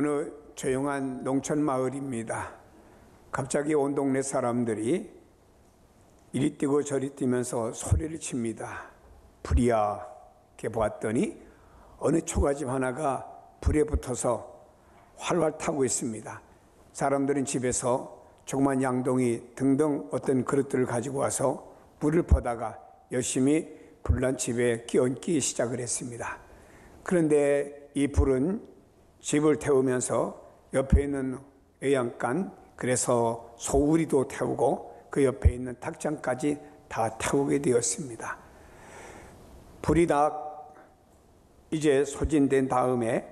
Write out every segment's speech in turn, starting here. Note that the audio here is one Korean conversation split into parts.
어느 조용한 농촌 마을입니다. 갑자기 온 동네 사람들이 이리 뛰고 저리 뛰면서 소리를 칩니다. 불이야. 이렇게 보았더니 어느 초가집 하나가 불에 붙어서 활활 타고 있습니다. 사람들은 집에서 조그만 양동이 등등 어떤 그릇들을 가지고 와서 물을 퍼다가 열심히 불난 집에 끼얹기 시작을 했습니다. 그런데 이 불은 집을 태우면서 옆에 있는 외양간, 그래서 소우리도 태우고 그 옆에 있는 닭장까지 다 태우게 되었습니다. 불이 다 이제 소진된 다음에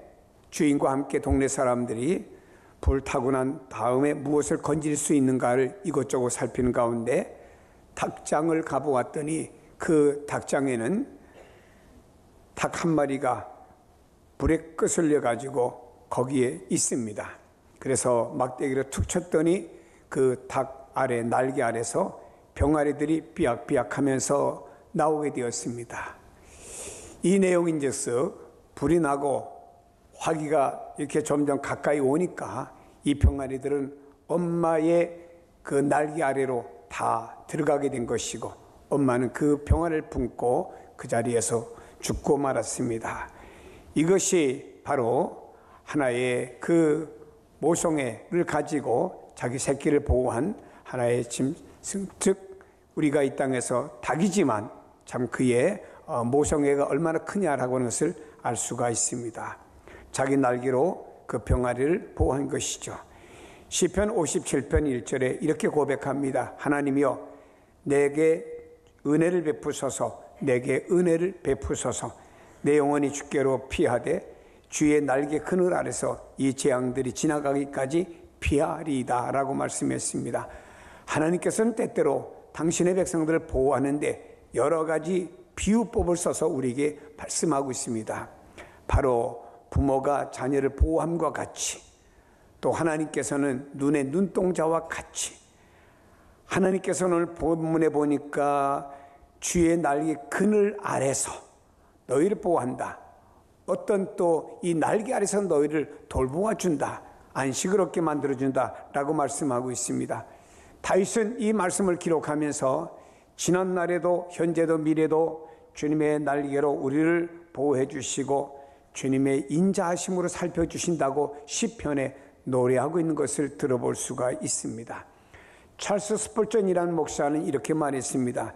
주인과 함께 동네 사람들이 불 타고 난 다음에 무엇을 건질 수 있는가를 이것저것 살피는 가운데 닭장을 가보았더니 그 닭장에는 닭 한 마리가 불에 끄슬려 가지고 거기에 있습니다. 그래서 막대기로 툭 쳤더니 그 닭 아래, 날개 아래서 병아리들이 삐약삐약 하면서 나오게 되었습니다. 이 내용인즉슨 불이 나고 화기가 이렇게 점점 가까이 오니까 이 병아리들은 엄마의 그 날개 아래로 다 들어가게 된 것이고 엄마는 그 병아리를 품고 그 자리에서 죽고 말았습니다. 이것이 바로 하나의 그 모성애를 가지고 자기 새끼를 보호한 하나의 짐승, 즉 우리가 이 땅에서 닭이지만 참 그의 모성애가 얼마나 크냐라고 하는 것을 알 수가 있습니다. 자기 날개로 그 병아리를 보호한 것이죠. 시편 57편 1절에 이렇게 고백합니다. 하나님이여 내게 은혜를 베푸소서, 내게 은혜를 베푸소서. 내 영혼이 주께로 피하되 주의 날개 그늘 아래서 이 재앙들이 지나가기까지 피하리이다 라고 말씀했습니다. 하나님께서는 때때로 당신의 백성들을 보호하는데 여러 가지 비유법을 써서 우리에게 말씀하고 있습니다. 바로 부모가 자녀를 보호함과 같이, 또 하나님께서는 눈의 눈동자와 같이, 하나님께서는 오늘 본문에 보니까 주의 날개 그늘 아래서 너희를 보호한다. 어떤 또 이 날개 아래서 너희를 돌보아 준다. 안식을 얻게 만들어준다 라고 말씀하고 있습니다. 다윗은 이 말씀을 기록하면서 지난날에도 현재도 미래도 주님의 날개로 우리를 보호해 주시고 주님의 인자하심으로 살펴주신다고 시편에 노래하고 있는 것을 들어볼 수가 있습니다. 찰스 스펄전이라는 목사는 이렇게 말했습니다.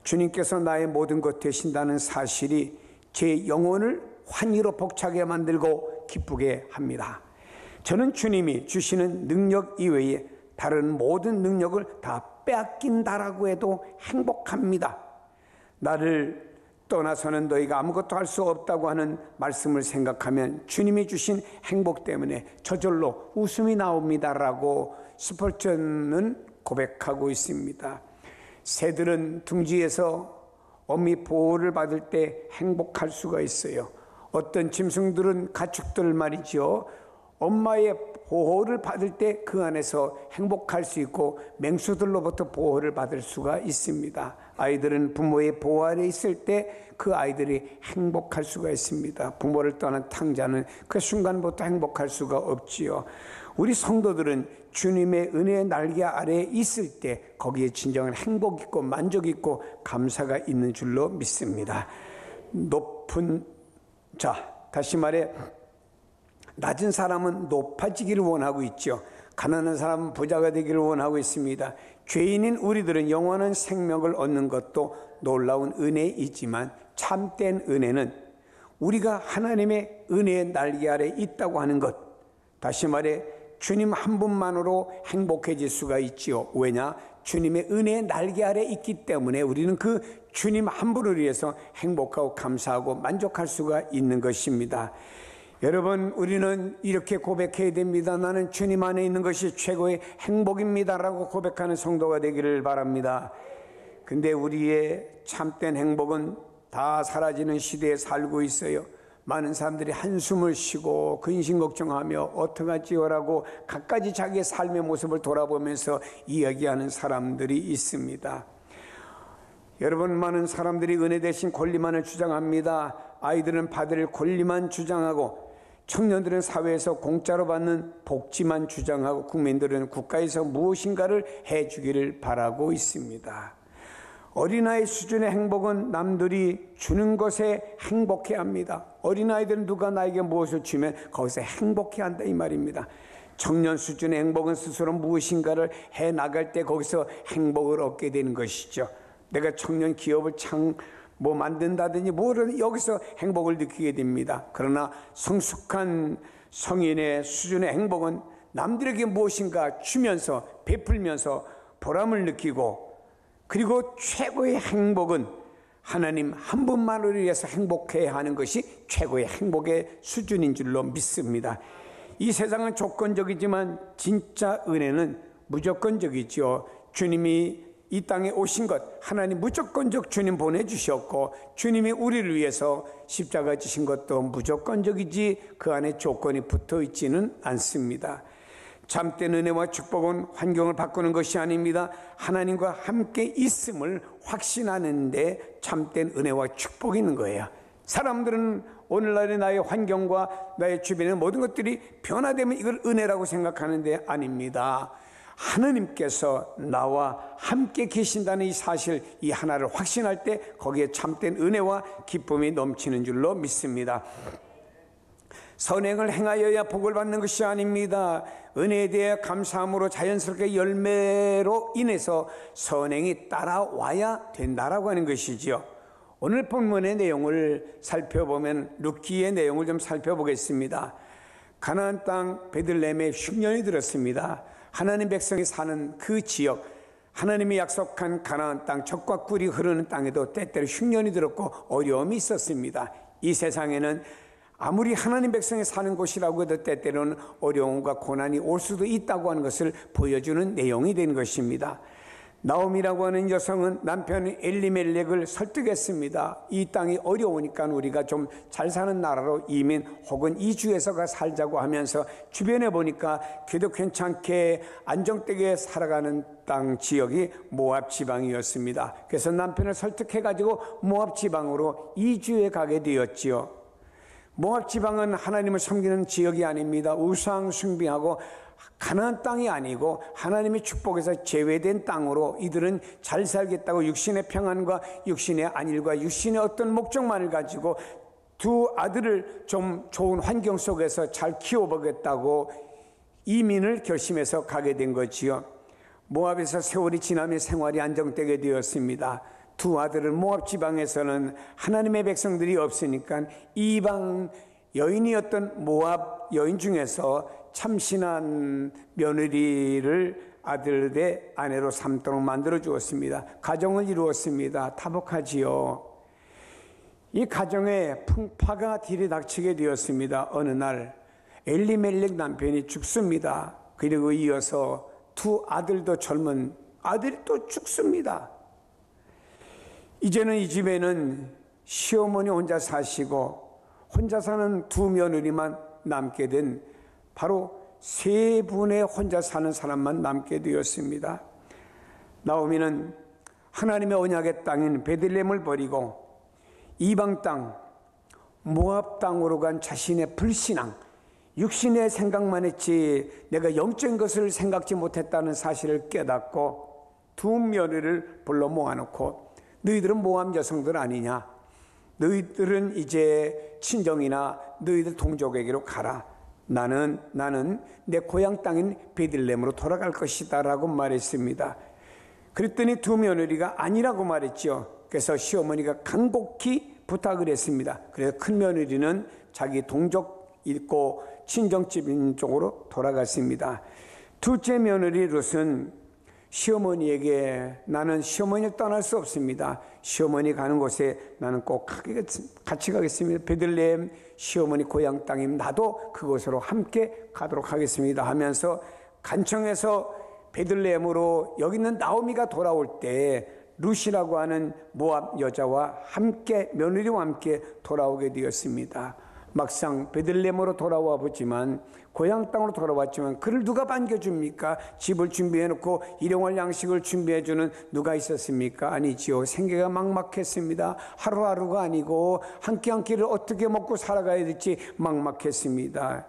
주님께서 나의 모든 것 되신다는 사실이 제 영혼을 환희로 벅차게 만들고 기쁘게 합니다. 저는 주님이 주시는 능력 이외에 다른 모든 능력을 다 빼앗긴다라고 해도 행복합니다. 나를 떠나서는 너희가 아무것도 할 수 없다고 하는 말씀을 생각하면 주님이 주신 행복 때문에 저절로 웃음이 나옵니다라고 스펄전은 고백하고 있습니다. 새들은 둥지에서 어미 보호를 받을 때 행복할 수가 있어요. 어떤 짐승들은 가축들 말이죠. 엄마의 보호를 받을 때 그 안에서 행복할 수 있고 맹수들로부터 보호를 받을 수가 있습니다. 아이들은 부모의 보호 아래 있을 때 그 아이들이 행복할 수가 있습니다. 부모를 떠난 탕자는 그 순간부터 행복할 수가 없지요. 우리 성도들은 주님의 은혜의 날개 아래에 있을 때 거기에 진정한 행복 있고 만족 있고 감사가 있는 줄로 믿습니다. 높은 다시 말해 낮은 사람은 높아지기를 원하고 있죠. 가난한 사람은 부자가 되기를 원하고 있습니다. 죄인인 우리들은 영원한 생명을 얻는 것도 놀라운 은혜이지만 참된 은혜는 우리가 하나님의 은혜의 날개 아래 있다고 하는 것, 다시 말해 주님 한 분만으로 행복해질 수가 있지요. 왜냐? 주님의 은혜의 날개 아래 있기 때문에 우리는 그 주님 한 분을 위해서 행복하고 감사하고 만족할 수가 있는 것입니다. 여러분, 우리는 이렇게 고백해야 됩니다. 나는 주님 안에 있는 것이 최고의 행복입니다라고 고백하는 성도가 되기를 바랍니다. 근데 우리의 참된 행복은 다 사라지는 시대에 살고 있어요. 많은 사람들이 한숨을 쉬고 근심 걱정하며 어떡하지요라고 갖가지 자기의 삶의 모습을 돌아보면서 이야기하는 사람들이 있습니다. 여러분, 많은 사람들이 은혜 대신 권리만을 주장합니다. 아이들은 받을 권리만 주장하고 청년들은 사회에서 공짜로 받는 복지만 주장하고 국민들은 국가에서 무엇인가를 해주기를 바라고 있습니다. 어린아이 수준의 행복은 남들이 주는 것에 행복해합니다. 어린아이들은 누가 나에게 무엇을 주면 거기서 행복해한다 이 말입니다. 청년 수준의 행복은 스스로 무엇인가를 해나갈 때 거기서 행복을 얻게 되는 것이죠. 내가 청년 기업을 만든다든지 뭐든 여기서 행복을 느끼게 됩니다. 그러나 성숙한 성인의 수준의 행복은 남들에게 무엇인가 주면서 베풀면서 보람을 느끼고, 그리고 최고의 행복은 하나님 한 분만을 위해서 행복해야 하는 것이 최고의 행복의 수준인 줄로 믿습니다. 이 세상은 조건적이지만 진짜 은혜는 무조건적이죠. 주님이 이 땅에 오신 것, 하나님 무조건적 주님 보내주셨고, 주님이 우리를 위해서 십자가 지신 것도 무조건적이지 그 안에 조건이 붙어 있지는 않습니다. 참된 은혜와 축복은 환경을 바꾸는 것이 아닙니다. 하나님과 함께 있음을 확신하는데 참된 은혜와 축복이 있는 거예요. 사람들은 오늘날의 나의 환경과 나의 주변의 모든 것들이 변화되면 이걸 은혜라고 생각하는데 아닙니다. 하나님께서 나와 함께 계신다는 이 사실, 이 하나를 확신할 때 거기에 참된 은혜와 기쁨이 넘치는 줄로 믿습니다. 선행을 행하여야 복을 받는 것이 아닙니다. 은혜에 대해 감사함으로 자연스럽게 열매로 인해서 선행이 따라와야 된다라고 하는 것이지요. 오늘 본문의 내용을 살펴보면 룻기의 내용을 좀 살펴보겠습니다. 가나안 땅 베들레헴에 흉년이 들었습니다. 하나님 백성이 사는 그 지역, 하나님이 약속한 가나안 땅, 젖과 꿀이 흐르는 땅에도 때때로 흉년이 들었고 어려움이 있었습니다. 이 세상에는 아무리 하나님 백성이 사는 곳이라고 해도 때때로는 어려움과 고난이 올 수도 있다고 하는 것을 보여주는 내용이 된 것입니다. 나오미라고 하는 여성은 남편 엘리멜렉을 설득했습니다. 이 땅이 어려우니까 우리가 좀 잘 사는 나라로 이민 혹은 이주해서 살자고 하면서 주변에 보니까 그래도 괜찮게 안정되게 살아가는 땅 지역이 모압 지방이었습니다. 그래서 남편을 설득해가지고 모압 지방으로 이주해 가게 되었지요. 모압 지방은 하나님을 섬기는 지역이 아닙니다. 우상 숭배하고 가나안 땅이 아니고 하나님의 축복에서 제외된 땅으로 이들은 잘 살겠다고 육신의 평안과 육신의 안일과 육신의 어떤 목적만을 가지고 두 아들을 좀 좋은 환경 속에서 잘 키워보겠다고 이민을 결심해서 가게 된 거지요. 모압에서 세월이 지나며 생활이 안정되게 되었습니다. 두 아들은 모압 지방에서는 하나님의 백성들이 없으니까 이방 여인이었던 모압 여인 중에서 참신한 며느리를 아들의 아내로 삼도록 만들어 주었습니다. 가정을 이루었습니다. 타복하지요. 이 가정에 풍파가 들이닥치게 되었습니다. 어느 날 엘리멜렉 남편이 죽습니다. 그리고 이어서 두 아들도 젊은 아들이 또 죽습니다. 이제는 이 집에는 시어머니 혼자 사시고 혼자 사는 두 며느리만 남게 된 바로 세 분의 혼자 사는 사람만 남게 되었습니다. 나오미는 하나님의 언약의 땅인 베들레헴을 버리고 이방 땅 모압 땅으로 간 자신의 불신앙, 육신의 생각만 했지 내가 영적인 것을 생각지 못했다는 사실을 깨닫고 두 며느리를 불러 모아놓고 너희들은 모압 여성들 아니냐? 너희들은 이제 친정이나 너희들 동족에게로 가라. 나는 내 고향 땅인 베들레헴으로 돌아갈 것이다 라고 말했습니다. 그랬더니 두 며느리가 아니라고 말했죠. 그래서 시어머니가 간곡히 부탁을 했습니다. 그래서 큰 며느리는 자기 동족 있고 친정집인 쪽으로 돌아갔습니다. 둘째 며느리 룻은 시어머니에게 나는 시어머니를 떠날 수 없습니다. 시어머니 가는 곳에 나는 꼭 같이 가겠습니다. 베들레헴 시어머니 고향 땅임 나도 그곳으로 함께 가도록 하겠습니다 하면서 간청해서 베들레헴으로 여기 있는 나오미가 돌아올 때 룻이라고 하는 모압 여자와 함께 며느리와 함께 돌아오게 되었습니다. 막상 베들레헴으로 돌아와 보지만 고향 땅으로 돌아왔지만 그를 누가 반겨줍니까? 집을 준비해놓고 일용할 양식을 준비해주는 누가 있었습니까? 아니지요. 생계가 막막했습니다. 하루하루가 아니고 한 끼 한 끼를 어떻게 먹고 살아가야 될지 막막했습니다.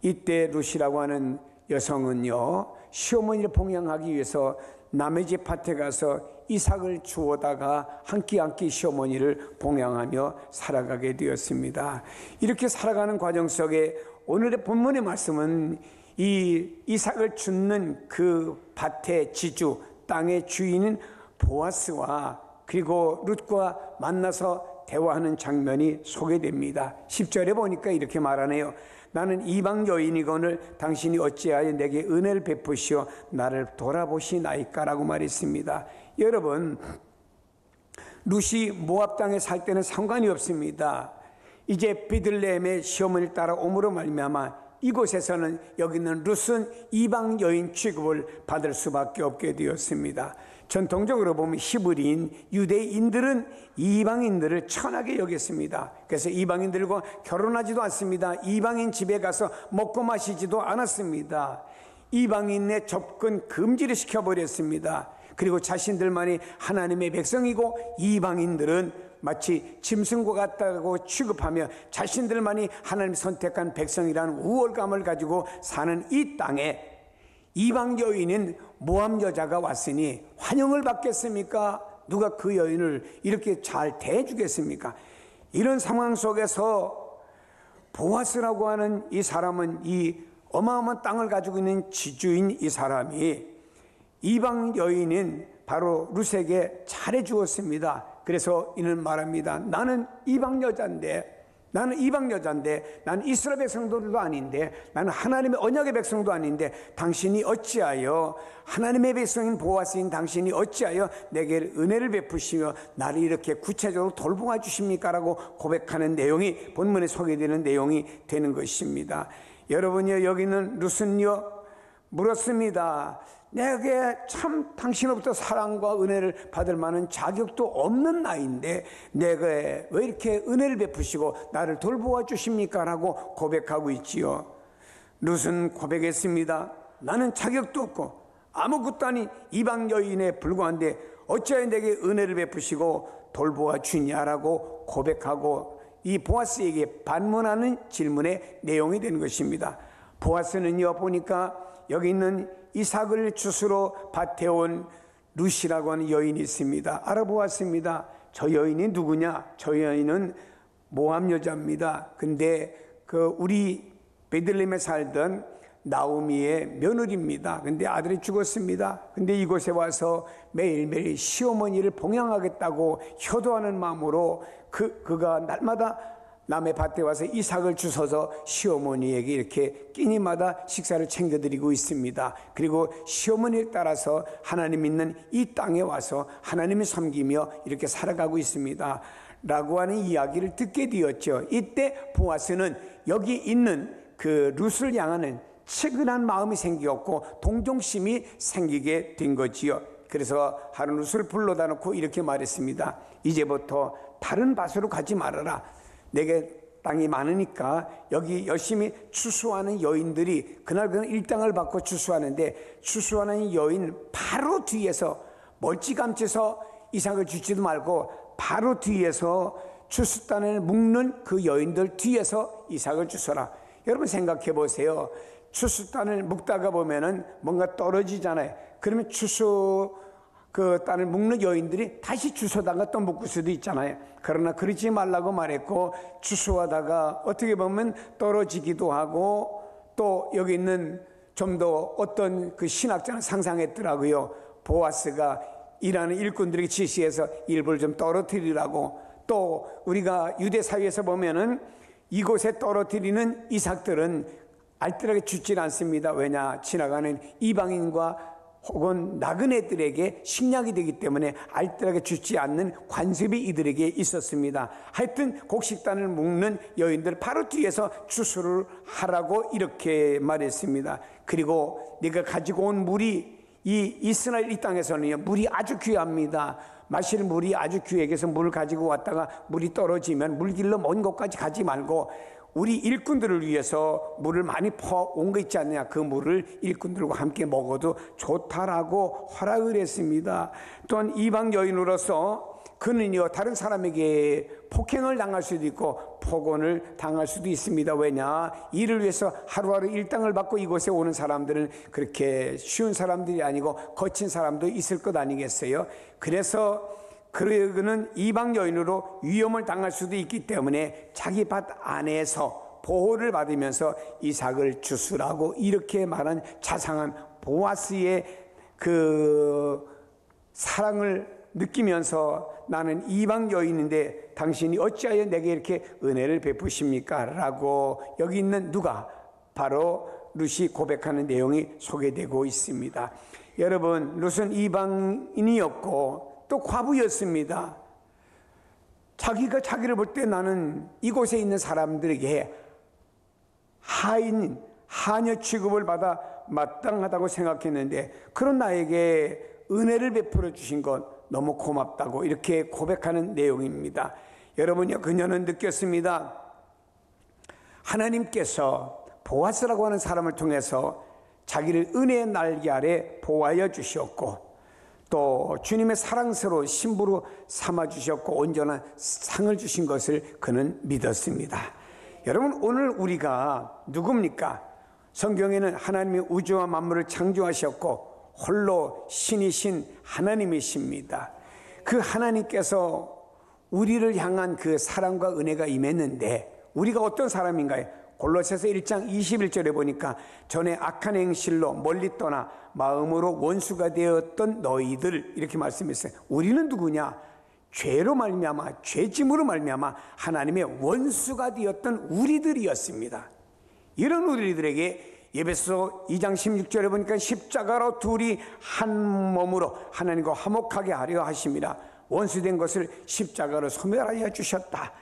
이때 룻이라고 하는 여성은요, 시어머니를 봉양하기 위해서 남의 집 밭에 가서 이삭을 주워다가 한 끼 한 끼 시어머니를 봉양하며 살아가게 되었습니다. 이렇게 살아가는 과정 속에 오늘의 본문의 말씀은 이 이삭을 줍는 그 밭의 지주, 땅의 주인인 보아스와 그리고 룻과 만나서 대화하는 장면이 소개됩니다. 10절에 보니까 이렇게 말하네요. 나는 이방 여인이거늘 당신이 어찌하여 내게 은혜를 베푸시어 나를 돌아보시나이까라고 말했습니다. 여러분, 룻이 모압 땅에 살 때는 상관이 없습니다. 이제 베들레헴의 시어머니를 따라 옴으로 말미암아 이곳에서는 여기 있는 룻은 이방 여인 취급을 받을 수밖에 없게 되었습니다. 전통적으로 보면 히브리인 유대인들은 이방인들을 천하게 여겼습니다. 그래서 이방인들과 결혼하지도 않습니다. 이방인 집에 가서 먹고 마시지도 않았습니다. 이방인의 접근 금지를 시켜버렸습니다. 그리고 자신들만이 하나님의 백성이고 이방인들은 마치 짐승과 같다고 취급하며 자신들만이 하나님 선택한 백성이라는 우월감을 가지고 사는 이 땅에 이방 여인인 모압 여자가 왔으니 환영을 받겠습니까? 누가 그 여인을 이렇게 잘 대해주겠습니까? 이런 상황 속에서 보아스라고 하는 이 사람은 이 어마어마한 땅을 가지고 있는 지주인 이 사람이 이방 여인인 바로 룻에게 잘해 주었습니다. 그래서 이는 말합니다. 나는 이방 여자인데 나는 이스라엘 백성들도 아닌데 나는 하나님의 언약의 백성도 아닌데 당신이 어찌하여 하나님의 백성인 보아스인 당신이 어찌하여 내게 은혜를 베푸시며 나를 이렇게 구체적으로 돌보아 주십니까? 라고 고백하는 내용이 본문에 소개되는 내용이 되는 것입니다. 여러분요, 여기는 룻은요 물었습니다. 내게 참 당신으로부터 사랑과 은혜를 받을 만한 자격도 없는 나인데 내가 왜 이렇게 은혜를 베푸시고 나를 돌보아 주십니까? 라고 고백하고 있지요. 룻은 고백했습니다. 나는 자격도 없고 아무것도 아닌 이방 여인에 불과한데 어찌하여 내게 은혜를 베푸시고 돌보아 주냐라고 고백하고 이 보아스에게 반문하는 질문의 내용이 되는 것입니다. 보아스는요 보니까 여기 있는 이삭을 주스로 밭에 온 룻이라고 하는 여인이 있습니다. 알아보았습니다. 저 여인이 누구냐? 저 여인은 모압 여자입니다. 근데 우리 베들레헴에 살던 나오미의 며느리입니다. 근데 아들이 죽었습니다. 근데 이곳에 와서 매일매일 시어머니를 봉양하겠다고 효도하는 마음으로 그가 날마다 남의 밭에 와서 이삭을 주워서 시어머니에게 이렇게 끼니마다 식사를 챙겨드리고 있습니다. 그리고 시어머니에 따라서 하나님 믿는 이 땅에 와서 하나님을 섬기며 이렇게 살아가고 있습니다. 라고 하는 이야기를 듣게 되었죠. 이때 보아스는 여기 있는 그 룻을 향하는 측은한 마음이 생겼고 동정심이 생기게 된 거지요. 그래서 하루 룻을 불러다 놓고 이렇게 말했습니다. 이제부터 다른 밭으로 가지 말아라. 내게 땅이 많으니까 여기 열심히 추수하는 여인들이 그날 일당을 받고 추수하는데 추수하는 여인 바로 뒤에서 멀찌감치서 이삭을 주지도 말고 바로 뒤에서 추수단을 묶는 그 여인들 뒤에서 이삭을 주서라. 여러분 생각해 보세요. 추수단을 묶다가 보면은 뭔가 떨어지잖아요. 그러면 그 땅을 묶는 여인들이 다시 주워다가 또 묶을 수도 있잖아요. 그러나 그러지 말라고 말했고 주워다가 어떻게 보면 떨어지기도 하고 또 여기 있는 좀 더 어떤 그 신학자는 상상했더라고요. 보아스가 일하는 일꾼들에게 지시해서 일부를 좀 떨어뜨리라고. 또 우리가 유대 사회에서 보면은 이곳에 떨어뜨리는 이삭들은 알뜰하게 죽질 않습니다. 왜냐? 지나가는 이방인과 혹은 나그네들에게 식량이 되기 때문에 알뜰하게 주지 않는 관습이 이들에게 있었습니다. 하여튼 곡식단을 묶는 여인들 바로 뒤에서 추수를 하라고 이렇게 말했습니다. 그리고 네가 가지고 온 물이 이 이스라엘 이 땅에서는요 물이 아주 귀합니다. 마실 물이 아주 귀해서 물을 가지고 왔다가 물이 떨어지면 물길로 먼 곳까지 가지 말고 우리 일꾼들을 위해서 물을 많이 퍼온 거 있지 않느냐, 그 물을 일꾼들과 함께 먹어도 좋다라고 허락을 했습니다. 또한 이방 여인으로서 그는요 다른 사람에게 폭행을 당할 수도 있고 폭언을 당할 수도 있습니다. 왜냐, 이를 위해서 하루하루 일당을 받고 이곳에 오는 사람들은 그렇게 쉬운 사람들이 아니고 거친 사람도 있을 것 아니겠어요? 그래서 그는 이방 여인으로 위험을 당할 수도 있기 때문에 자기 밭 안에서 보호를 받으면서 이삭을 주스라고 이렇게 말한 자상한 보아스의 그 사랑을 느끼면서 나는 이방 여인인데 당신이 어찌하여 내게 이렇게 은혜를 베푸십니까? 라고 여기 있는 누가? 바로 룻이 고백하는 내용이 소개되고 있습니다. 여러분, 룻은 이방인이었고 또 과부였습니다. 자기가 자기를 볼 때 나는 이곳에 있는 사람들에게 하인, 하녀 취급을 받아 마땅하다고 생각했는데 그런 나에게 은혜를 베풀어 주신 것 너무 고맙다고 이렇게 고백하는 내용입니다. 여러분요, 그녀는 느꼈습니다. 하나님께서 보아스라고 하는 사람을 통해서 자기를 은혜의 날개 아래 보호하여 주셨고 또 주님의 사랑스러운 신부로 삼아주셨고 온전한 상을 주신 것을 그는 믿었습니다. 여러분, 오늘 우리가 누굽니까? 성경에는 하나님이 우주와 만물을 창조하셨고 홀로 신이신 하나님이십니다. 그 하나님께서 우리를 향한 그 사랑과 은혜가 임했는데 우리가 어떤 사람인가요? 골로새서 1장 21절에 보니까 전에 악한 행실로 멀리 떠나 마음으로 원수가 되었던 너희들 이렇게 말씀했어요. 우리는 누구냐? 죄로 말미암아 죄짐으로 말미암아 하나님의 원수가 되었던 우리들이었습니다. 이런 우리들에게 에베소 2장 16절에 보니까 십자가로 둘이 한 몸으로 하나님과 화목하게 하려 하심이라. 원수된 것을 십자가로 소멸하여 주셨다.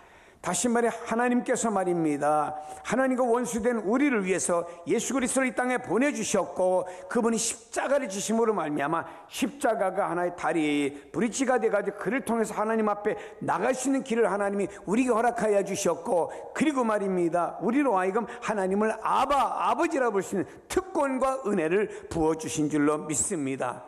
다시 말해 하나님께서 말입니다. 하나님과 원수된 우리를 위해서 예수 그리스도를 이 땅에 보내주셨고 그분이 십자가를 지심으로 말미암아 십자가가 하나의 다리 브릿지가 돼가지고 그를 통해서 하나님 앞에 나갈 수 있는 길을 하나님이 우리에게 허락하여 주셨고 그리고 말입니다. 우리로 하여금 하나님을 아버지라고 볼 수 있는 특권과 은혜를 부어주신 줄로 믿습니다.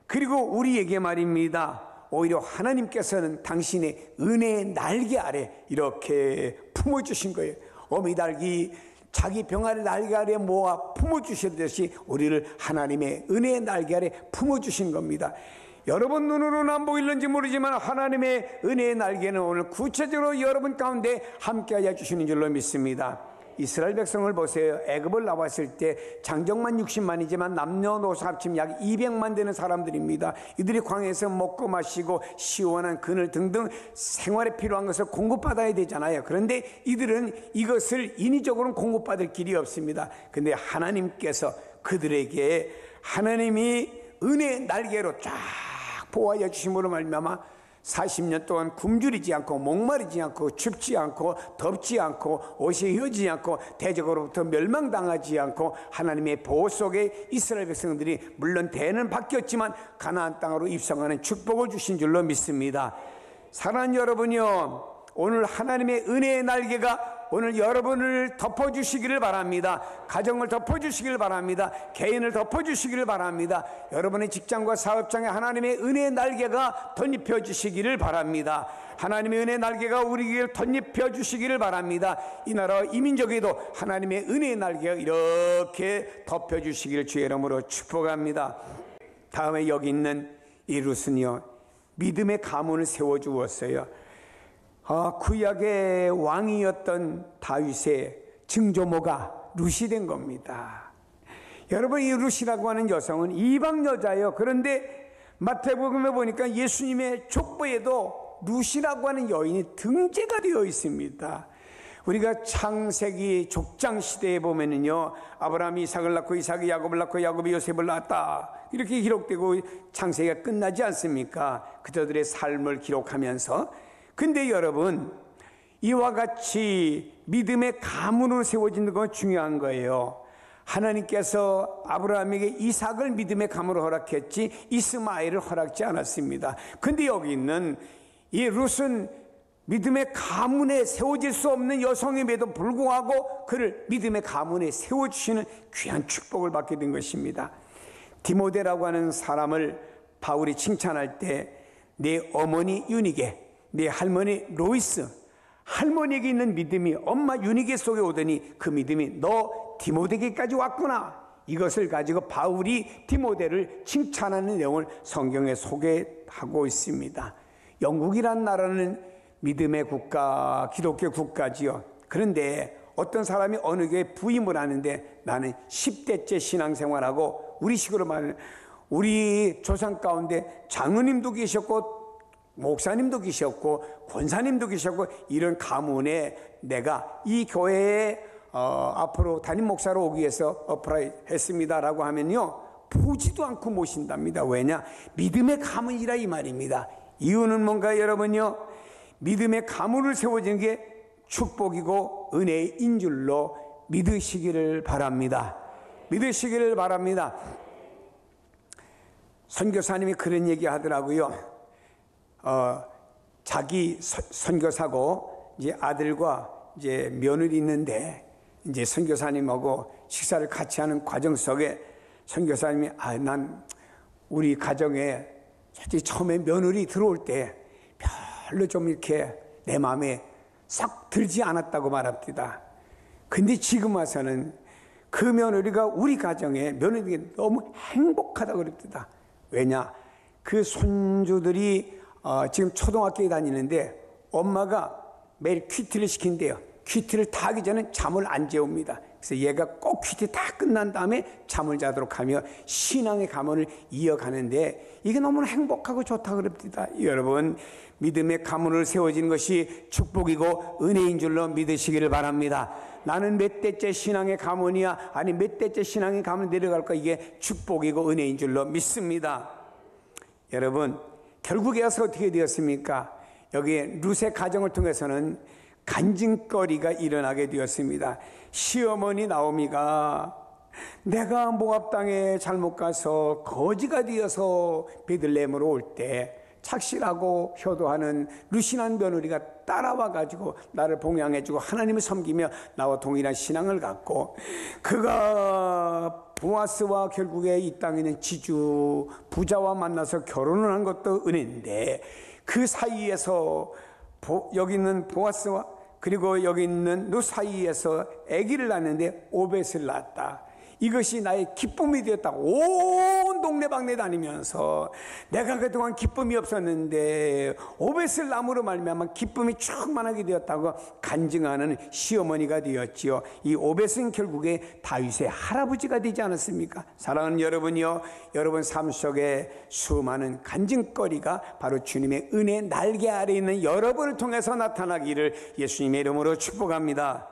그리고 우리에게 말입니다. 오히려 하나님께서는 당신의 은혜의 날개 아래 이렇게 품어주신 거예요. 어미닭이 자기 병아리 날개 아래 모아 품어주셨듯이 우리를 하나님의 은혜의 날개 아래 품어주신 겁니다. 여러분 눈으로는 안 보일는지 모르지만 하나님의 은혜의 날개는 오늘 구체적으로 여러분 가운데 함께하여 주시는 줄로 믿습니다. 이스라엘 백성을 보세요. 애굽을 나왔을 때 장정만 60만이지만 남녀노소 합치면 약 200만 되는 사람들입니다. 이들이 광야에서 먹고 마시고 시원한 그늘 등등 생활에 필요한 것을 공급받아야 되잖아요. 그런데 이들은 이것을 인위적으로는 공급받을 길이 없습니다. 그런데 하나님께서 그들에게 하나님이 은혜의 날개로 쫙 보호하여 주심으로 말미암아 40년 동안 굶주리지 않고 목마르지 않고 춥지 않고 덥지 않고 옷이 휘어지지 않고 대적으로부터 멸망당하지 않고 하나님의 보호 속에 이스라엘 백성들이 물론 대는 바뀌었지만 가나안 땅으로 입성하는 축복을 주신 줄로 믿습니다. 사랑하는 여러분이요, 오늘 하나님의 은혜의 날개가 오늘 여러분을 덮어주시기를 바랍니다. 가정을 덮어주시기를 바랍니다. 개인을 덮어주시기를 바랍니다. 여러분의 직장과 사업장에 하나님의 은혜의 날개가 덧입혀 주시기를 바랍니다. 하나님의 은혜의 날개가 우리에게 덧입혀 주시기를 바랍니다. 이 나라 이민족에도 하나님의 은혜의 날개가 이렇게 덮여주시기를 주의 이름으로 축복합니다. 다음에 여기 있는 이 룻은요, 믿음의 가문을 세워주었어요. 구약의 왕이었던 다윗의 증조모가 룻이 된 겁니다. 여러분, 이 룻이라고 하는 여성은 이방 여자예요. 그런데 마태복음에 보니까 예수님의 족보에도 룻이라고 하는 여인이 등재가 되어 있습니다. 우리가 창세기 족장 시대에 보면은요, 아브라함이 이삭을 낳고 이삭이 야곱을 낳고 야곱이 요셉을 낳았다 이렇게 기록되고 창세기가 끝나지 않습니까? 그들의 삶을 기록하면서. 근데 여러분, 이와 같이 믿음의 가문으로 세워지는 건 중요한 거예요. 하나님께서 아브라함에게 이삭을 믿음의 가문으로 허락했지 이스마엘을 허락지 않았습니다. 근데 여기 있는 이 룻은 믿음의 가문에 세워질 수 없는 여성임에도 불구하고 그를 믿음의 가문에 세워주시는 귀한 축복을 받게 된 것입니다. 디모데라고 하는 사람을 바울이 칭찬할 때 내 어머니 유니게, 내 할머니 로이스, 할머니에게 있는 믿음이 엄마 유니게 속에 오더니 그 믿음이 너 디모데에게까지 왔구나. 이것을 가지고 바울이 디모데를 칭찬하는 내용을 성경에 소개하고 있습니다. 영국이란 나라는 믿음의 국가, 기독교 국가지요. 그런데 어떤 사람이 어느 교회에 부임을 하는데 나는 10대째 신앙생활하고 우리식으로 말하면 우리 조상 가운데 장로님도 계셨고 목사님도 계셨고 권사님도 계셨고 이런 가문에 내가 이 교회에 앞으로 담임 목사로 오기 위해서 어플라이 했습니다라고 하면요, 보지도 않고 모신답니다. 왜냐? 믿음의 가문이라 이 말입니다. 이유는 뭔가 여러분요, 믿음의 가문을 세워지는 게 축복이고 은혜인 줄로 믿으시기를 바랍니다. 믿으시기를 바랍니다. 선교사님이 그런 얘기 하더라고요. 자기 선교사고 이제 아들과 이제 며느리 있는데 이제 선교사님하고 식사를 같이 하는 과정 속에 선교사님이 난 우리 가정에 솔직히 처음에 며느리 들어올 때 별로 좀 이렇게 내 마음에 싹 들지 않았다고 말합니다. 근데 지금 와서는 그 며느리가 우리 가정에 며느리가 너무 행복하다고 그럽니다. 왜냐? 그 손주들이 지금 초등학교에 다니는데 엄마가 매일 큐티를 시킨대요. 큐티를 다 하기 전에 잠을 안 재웁니다. 그래서 얘가 꼭 큐티 다 끝난 다음에 잠을 자도록 하며 신앙의 가문을 이어가는데 이게 너무나 행복하고 좋다고 그럽니다. 여러분, 믿음의 가문을 세워지는 것이 축복이고 은혜인 줄로 믿으시기를 바랍니다. 나는 몇 대째 신앙의 가문이야, 아니 몇 대째 신앙의 가문 내려갈까, 이게 축복이고 은혜인 줄로 믿습니다. 여러분, 결국에 와서 어떻게 되었습니까? 여기 룻의 가정을 통해서는 간증거리가 일어나게 되었습니다. 시어머니 나오미가 내가 모압 땅에 잘못 가서 거지가 되어서 베들레헴으로 올 때 착실하고 효도하는 룻이란 며느리가 따라와 가지고 나를 봉양해주고 하나님을 섬기며 나와 동일한 신앙을 갖고 그가 보아스와 결국에 이 땅에 있는 지주 부자와 만나서 결혼을 한 것도 은혜인데 그 사이에서 여기 있는 보아스와 그리고 여기 있는 룻 사이에서 아기를 낳는데 오벳을 낳았다. 이것이 나의 기쁨이 되었다고 온 동네방네 다니면서 내가 그동안 기쁨이 없었는데 오벳을 남으로 말미암아 기쁨이 충만하게 되었다고 간증하는 시어머니가 되었지요. 이 오벳은 결국에 다윗의 할아버지가 되지 않았습니까? 사랑하는 여러분이요, 여러분 삶 속에 수많은 간증거리가 바로 주님의 은혜 날개 아래 있는 여러분을 통해서 나타나기를 예수님의 이름으로 축복합니다.